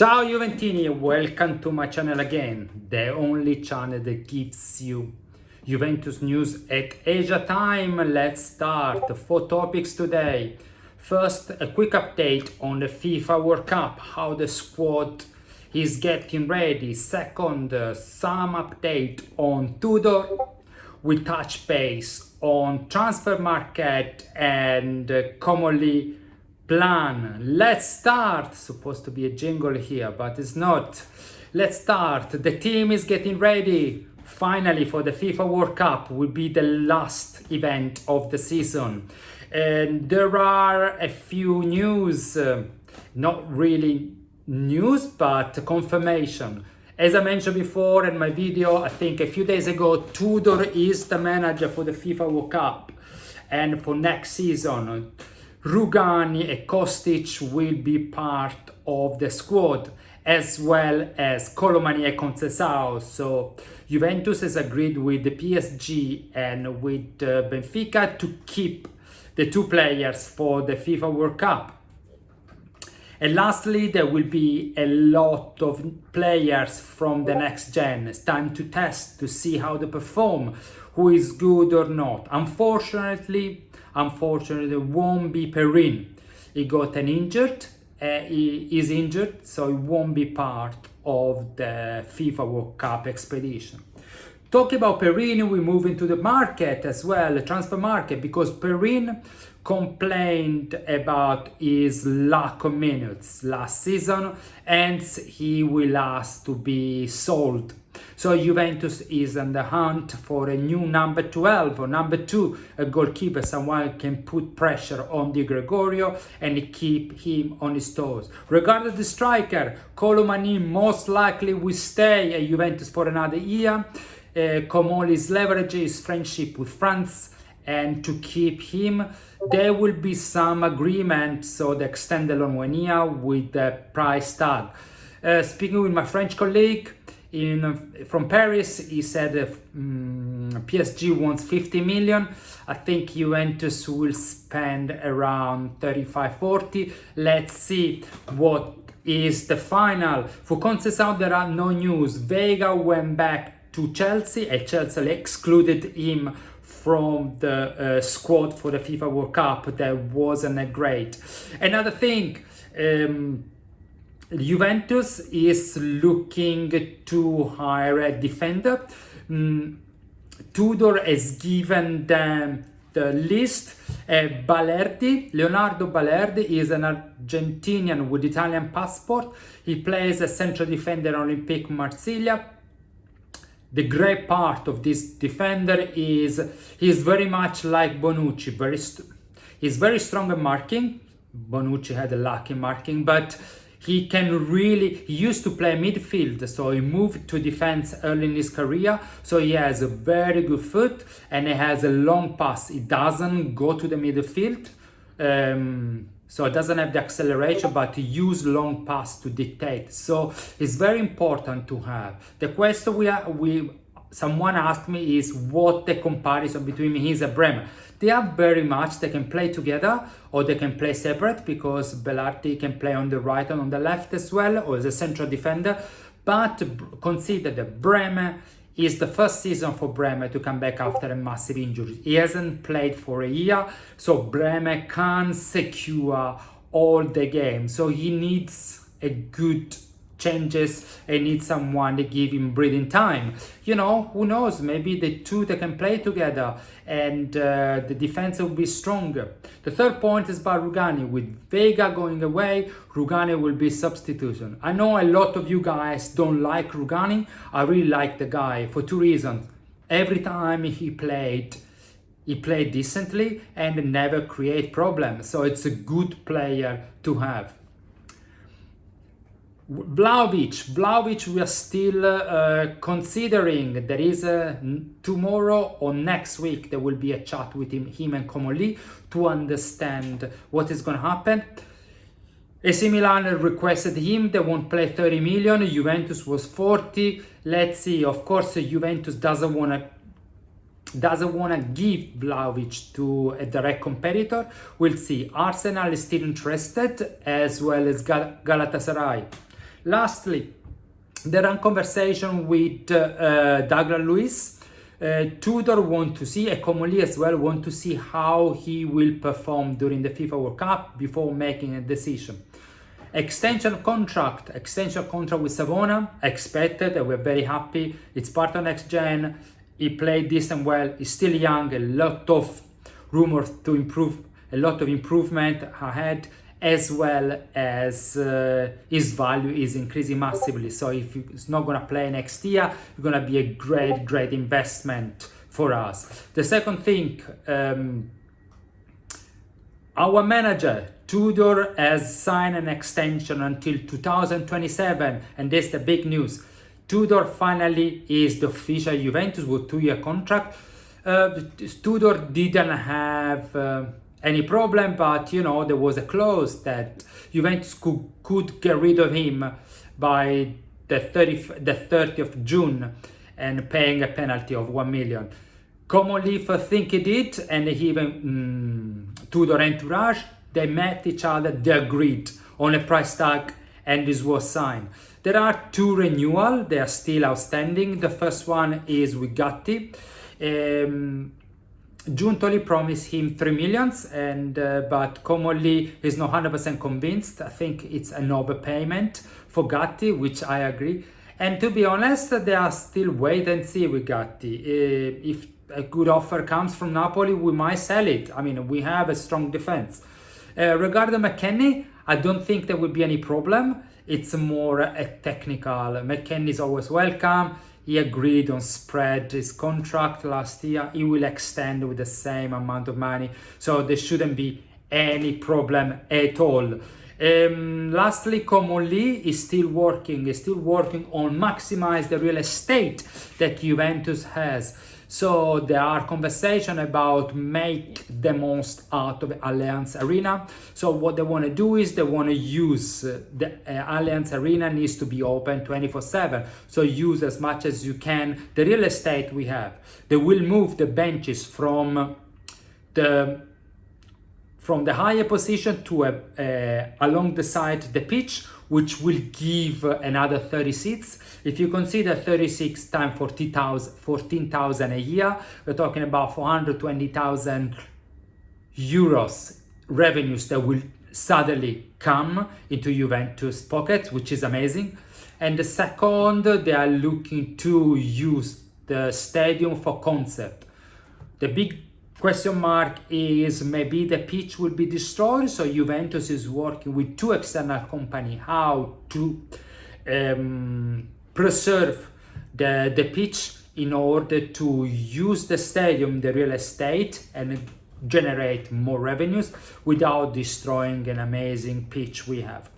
Ciao Juventini, welcome to my channel again, the only channel that gives you Juventus news at Asia time. Let's start. 4 topics today. First, a quick update on the FIFA World Cup, how the squad is getting ready. Second, some update on Tudor. We touch base on transfer market and commonly plan. Let's start. Supposed to be a jingle here, but it's not. Let's start. The team is getting ready. Finally, for the FIFA World Cup will be the last event of the season. And there are a few news, not really news, but confirmation. As I mentioned before in my video, I think a few days ago, Tudor is the manager for the FIFA World Cup. And for next season, Rugani and Kostic will be part of the squad, as well as Colomani and Conceição. So Juventus has agreed with the PSG and with Benfica to keep the two players for the FIFA World Cup. And lastly, there will be a lot of players from the next gen. It's time to test, to see how they perform, who is good or not. Unfortunately, it won't be Perin. He got an injured, he is injured, so he won't be part of the FIFA World Cup expedition. Talking about Perin, we move into the market as well, the transfer market, because Perin complained about his lack of minutes last season and he will ask to be sold. So Juventus is on the hunt for a new number 12 or number 2, a goalkeeper, someone who can put pressure on Di Gregorio and keep him on his toes. Regarding the striker, Colomani most likely will stay at Juventus for another year. Comoli's leverage his friendship with France, and to keep him there will be some agreement, so they extend the loan 1 year with the price tag. Speaking with my French colleague from Paris, he said PSG wants 50 million. I think Juventus will spend around 35-40. Let's see what is the final. For Conceição, there are no news. Vega went back to Chelsea and Chelsea excluded him from the squad for the FIFA World Cup. That wasn't great. Another thing, Juventus is looking to hire a defender. Tudor has given them the list. Leonardo Balerdi is an Argentinian with Italian passport. He plays as central defender on Olympique Marsiglia. The great part of this defender is he's very much like Bonucci. He's very strong in marking. Bonucci had a lack in marking, but he used to play midfield, so he moved to defense early in his career. So he has a very good foot and he has a long pass. He doesn't go to the midfield. So it doesn't have the acceleration, but he uses long pass to dictate. So it's very important to have. The question someone asked me is what the comparison between him and Bremer. They are very much, they can play together or they can play separate, because Belardi can play on the right and on the left as well, or as a central defender. But consider that Bremer is the first season for Bremer to come back after a massive injury. He hasn't played for a year, so Bremer can't secure all the games. So he needs a good changes and needs someone to give him breathing time. You know, who knows, maybe the two they can play together and the defense will be stronger. The third point is about Rugani. With Vega going away, Rugani will be substitution. I know a lot of you guys don't like Rugani. I really like the guy for 2 reasons. Every time he played decently and never create problems. So it's a good player to have. Vlahovic, we are still considering. There is tomorrow or next week there will be a chat with him and Comolli to understand what is going to happen. AC Milan requested him. They won't play 30 million. Juventus was 40. Let's see. Of course, Juventus doesn't want to give Vlahovic to a direct competitor. We'll see. Arsenal is still interested, as well as Galatasaray. Lastly, there are conversation with Douglas Luiz. Tudor want to see, and Comolli as well, want to see how he will perform during the FIFA World Cup before making a decision. Extension contract with Savona, expected, and we're very happy. It's part of next gen. He played decent well, he's still young, a lot of rumors to improve, a lot of improvement ahead, as well as his value is increasing massively. So if he's not gonna play next year, it's gonna be a great investment for us. The second thing, our manager, Tudor, has signed an extension until 2027, and that's the big news. Tudor finally is the official Juventus with 2-year contract. Tudor didn't have any problem, but you know, there was a clause that Juventus could get rid of him by the 30th of June and paying a penalty of 1 million. Commonly for think he did, and even Tudor entourage, they met each other, they agreed on a price tag, and this was signed. There are 2 renewals, they are still outstanding. The first one is with Gatti. Giuntoli promised him 3 million, and but commonly is not 100% convinced. I think it's an overpayment for Gatti, which I agree. And to be honest, they are still wait and see with Gatti. If a good offer comes from Napoli, we might sell it. I mean, we have a strong defense. Regarding McKennie, I don't think there will be any problem. It's more a technical. McKennie is always welcome. He agreed on spread his contract last year. He will extend with the same amount of money. So there shouldn't be any problem at all. Lastly, Comolli is still working on maximize the real estate that Juventus has. So there are conversations about make the most out of Allianz Arena. So what they want to do is they want to use the Allianz Arena needs to be open 24/7. So use as much as you can the real estate we have. They will move the benches from the higher position to along the side the pitch, which will give another 30 seats. If you consider 36 times 14,000 a year, we're talking about 420,000 euros revenues that will suddenly come into Juventus pockets, which is amazing. And the second, they are looking to use the stadium for concert. The big question mark is maybe the pitch will be destroyed, so Juventus is working with 2 external companies how to preserve the pitch in order to use the stadium, the real estate, and generate more revenues without destroying an amazing pitch we have.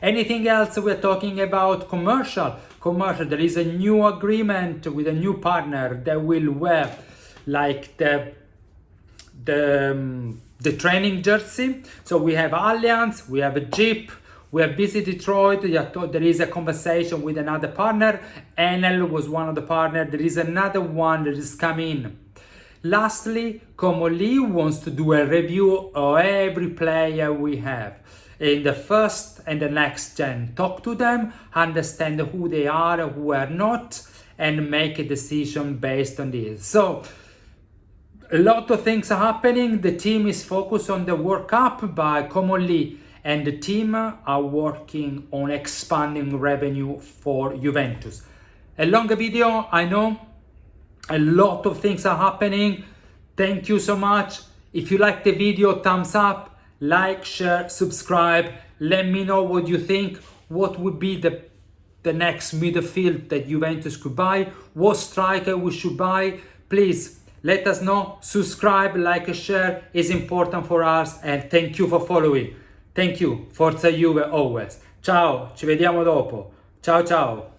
Anything else? We're talking about commercial. There is a new agreement with a new partner that will wear like the training jersey. So we have Allianz, we have a Jeep, we have Visit Detroit. There is a conversation with another partner. Enel was one of the partners. There is another one that is coming. Lastly, Comolli wants to do a review of every player we have in the first and the next gen. Talk to them, understand who they are, who are not, and make a decision based on this. So a lot of things are happening. The team is focused on the World Cup, but Comolli and the team are working on expanding revenue for Juventus. A longer video, I know. A lot of things are happening. Thank you so much. If you like the video, thumbs up, like, share, subscribe. Let me know what you think. What would be the next midfield that Juventus could buy? What striker we should buy? Please let us know. Subscribe, like, and share is important for us, and thank you for following. Thank you. Forza Juve always. Ciao, ci vediamo dopo. Ciao ciao.